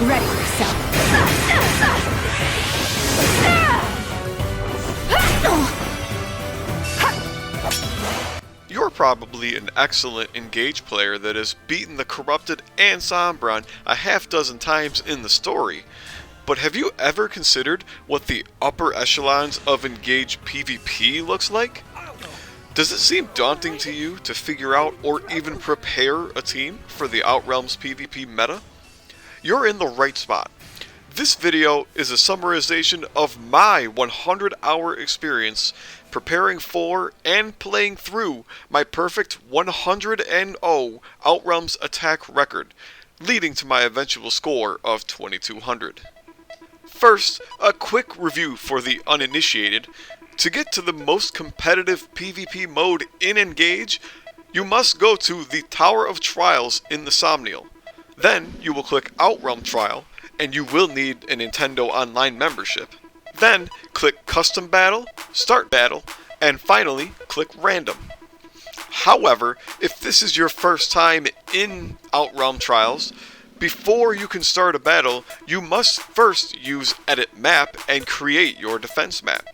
Ready yourself. You're probably an excellent Engage player that has beaten the Corrupted and Sombron a half-dozen times in the story, but have you ever considered what the upper echelons of Engage PvP looks like? Does it seem daunting to you to figure out or even prepare a team for the Outrealms PvP meta? You're in the right spot. This video is a summarization of my 100-hour experience preparing for and playing through my perfect 100-0 Outrealms attack record, leading to my eventual score of 2200. First, a quick review for the uninitiated. To get to the most competitive PvP mode in Engage, you must go to the Tower of Trials in the Somnial. Then you will click Outrealm Trial, and you will need a Nintendo Online membership. Then click Custom Battle, Start Battle, and finally click Random. However, if this is your first time in Outrealm Trials, before you can start a battle, you must first use Edit Map and create your defense map.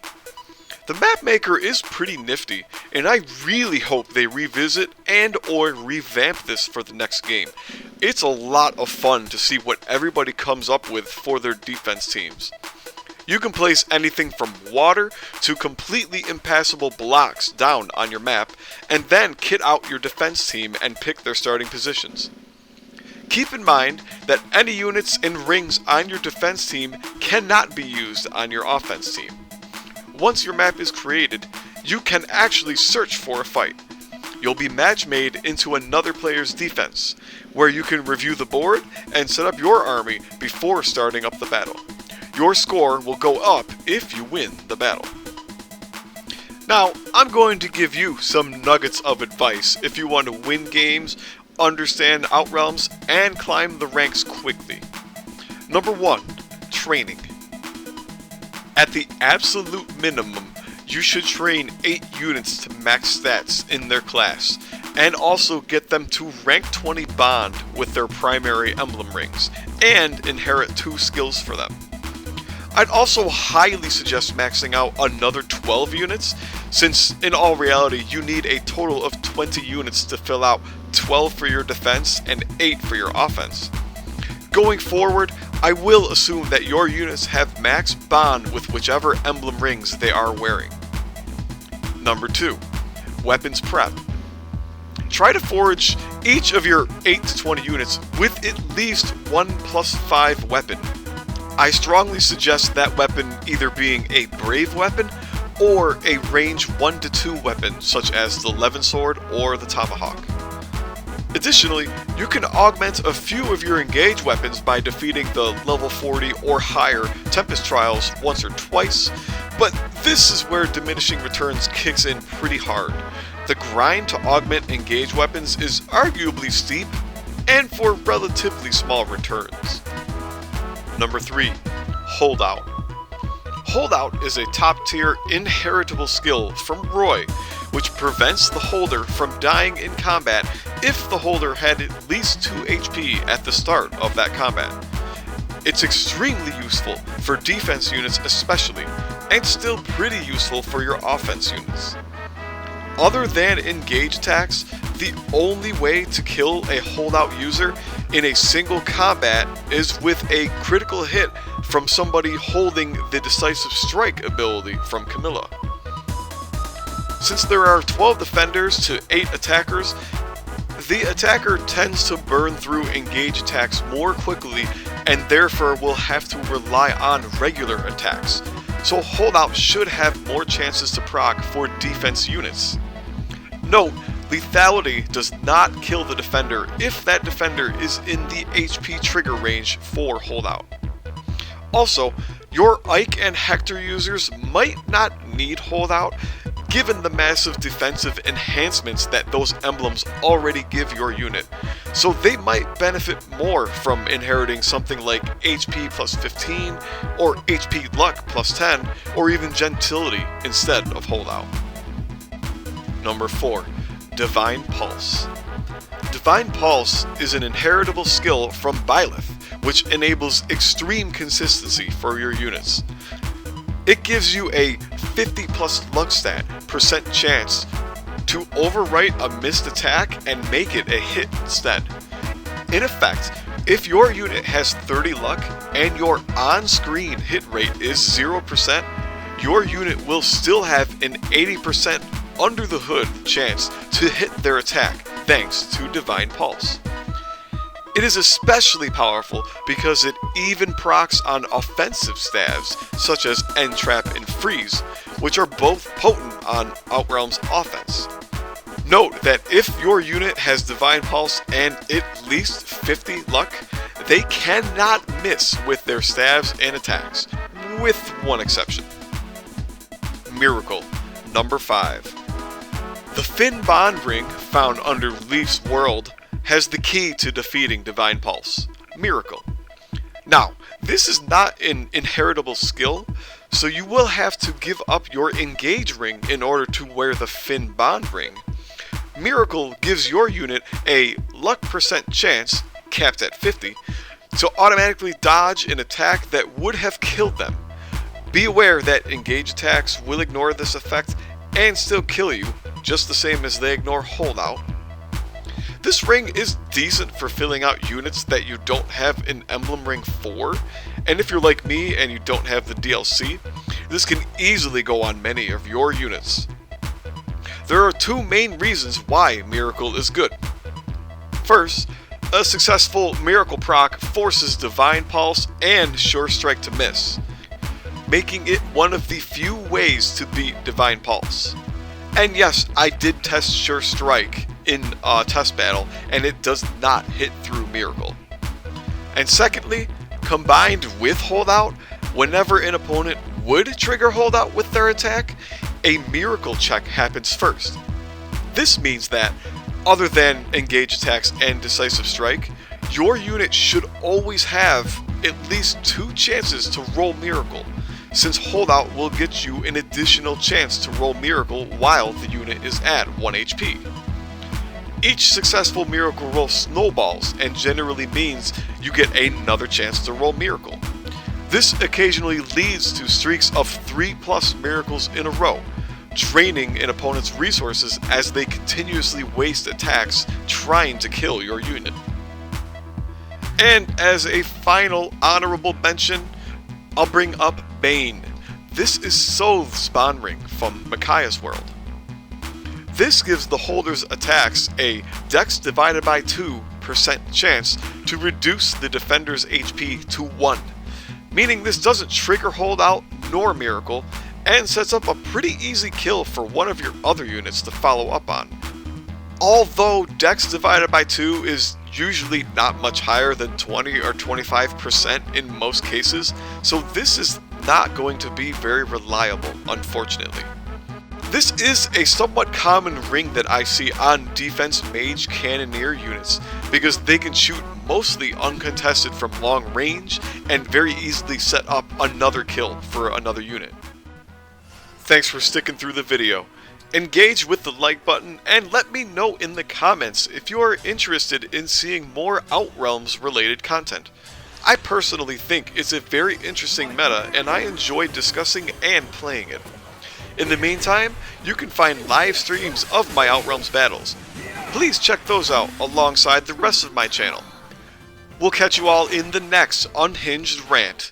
The map maker is pretty nifty, and I really hope they revisit and or revamp this for the next game. It's a lot of fun to see what everybody comes up with for their defense teams. You can place anything from water to completely impassable blocks down on your map, and then kit out your defense team and pick their starting positions. Keep in mind that any units and rings on your defense team cannot be used on your offense team. Once your map is created, you can actually search for a fight. You'll be match made into another player's defense, where you can review the board and set up your army before starting up the battle. Your score will go up if you win the battle. Now, I'm going to give you some nuggets of advice if you want to win games, understand Outrealms, and climb the ranks quickly. Number 1, training. At the absolute minimum, you should train 8 units to max stats in their class, and also get them to rank 20 bond with their primary emblem rings, and inherit 2 skills for them. I'd also highly suggest maxing out another 12 units, since in all reality you need a total of 20 units to fill out 12 for your defense and 8 for your offense. Going forward, I will assume that your units have max bond with whichever emblem rings they are wearing. Number 2, weapons prep. Try to forge each of your 8 to 20 units with at least 1+5 weapon. I strongly suggest that weapon either being a brave weapon or a range 1 to 2 weapon such as the Levin Sword or the Tomahawk. Additionally, you can augment a few of your Engage weapons by defeating the level 40 or higher Tempest Trials once or twice, but this is where diminishing returns kicks in pretty hard. The grind to augment Engage weapons is arguably steep, and for relatively small returns. Number 3, Holdout. Holdout is a top-tier inheritable skill from Roy, which prevents the holder from dying in combat if the holder had at least 2 HP at the start of that combat. It's extremely useful for defense units especially, and still pretty useful for your offense units. Other than Engage attacks, the only way to kill a Holdout user in a single combat is with a critical hit from somebody holding the Decisive Strike ability from Camilla. Since there are 12 defenders to 8 attackers, the attacker tends to burn through Engage attacks more quickly and therefore will have to rely on regular attacks, so Holdout should have more chances to proc for defense units. Note, lethality does not kill the defender if that defender is in the HP trigger range for Holdout. Also, your Ike and Hector users might not need Holdout, given the massive defensive enhancements that those emblems already give your unit, so they might benefit more from inheriting something like HP plus 15, or HP Luck plus 10, or even Gentility instead of Holdout. Number 4, Divine Pulse. Divine Pulse is an inheritable skill from Byleth, which enables extreme consistency for your units. It gives you a 50 plus luck stat percent chance to overwrite a missed attack and make it a hit instead. In effect, if your unit has 30 luck and your on-screen hit rate is 0%, your unit will still have an 80% under the hood chance to hit their attack thanks to Divine Pulse. It is especially powerful because it even procs on offensive stabs such as End Trap and Freeze, which are both potent on Outrealms offense. Note that if your unit has Divine Pulse and at least 50 luck, they cannot miss with their stabs and attacks, with one exception. Miracle, number 5. The Finn Bond Ring found under Leaf's world has the key to defeating Divine Pulse, Miracle. Now, this is not an inheritable skill, so you will have to give up your Engage ring in order to wear the Finn Bond Ring. Miracle gives your unit a luck percent chance, capped at 50, to automatically dodge an attack that would have killed them. Be aware that Engage attacks will ignore this effect and still kill you, just the same as they ignore Holdout. This ring is decent for filling out units that you don't have an Emblem ring for, and if you're like me and you don't have the DLC, this can easily go on many of your units. There are two main reasons why Miracle is good. First, a successful Miracle proc forces Divine Pulse and Sure Strike to miss, making it one of the few ways to beat Divine Pulse. And yes, I did test Sure Strike in a test battle, and it does not hit through Miracle. And secondly, combined with Holdout, whenever an opponent would trigger Holdout with their attack, a Miracle check happens first. This means that, other than Engage attacks and Decisive Strike, your unit should always have at least 2 chances to roll Miracle, since Holdout will get you an additional chance to roll Miracle while the unit is at 1 HP. Each successful Miracle roll snowballs and generally means you get another chance to roll Miracle. This occasionally leads to streaks of 3+ miracles in a row, draining an opponent's resources as they continuously waste attacks trying to kill your unit. And as a final honorable mention, I'll bring up Bane. This is Soth's Bond Ring from Micaiah's world. This gives the holder's attacks a Dex divided by 2% chance to reduce the defender's HP to 1, meaning this doesn't trigger Holdout nor Miracle, and sets up a pretty easy kill for one of your other units to follow up on. Although Dex divided by 2 is usually not much higher than 20 or 25% in most cases, so this is not going to be very reliable, unfortunately. This is a somewhat common ring that I see on defense mage cannoneer units, because they can shoot mostly uncontested from long range and very easily set up another kill for another unit. Thanks for sticking through the video. Engage with the like button and let me know in the comments if you are interested in seeing more Outrealms related content. I personally think it's a very interesting meta and I enjoy discussing and playing it. In the meantime, you can find live streams of my Outrealms battles. Please check those out alongside the rest of my channel. We'll catch you all in the next Unhinged Rant.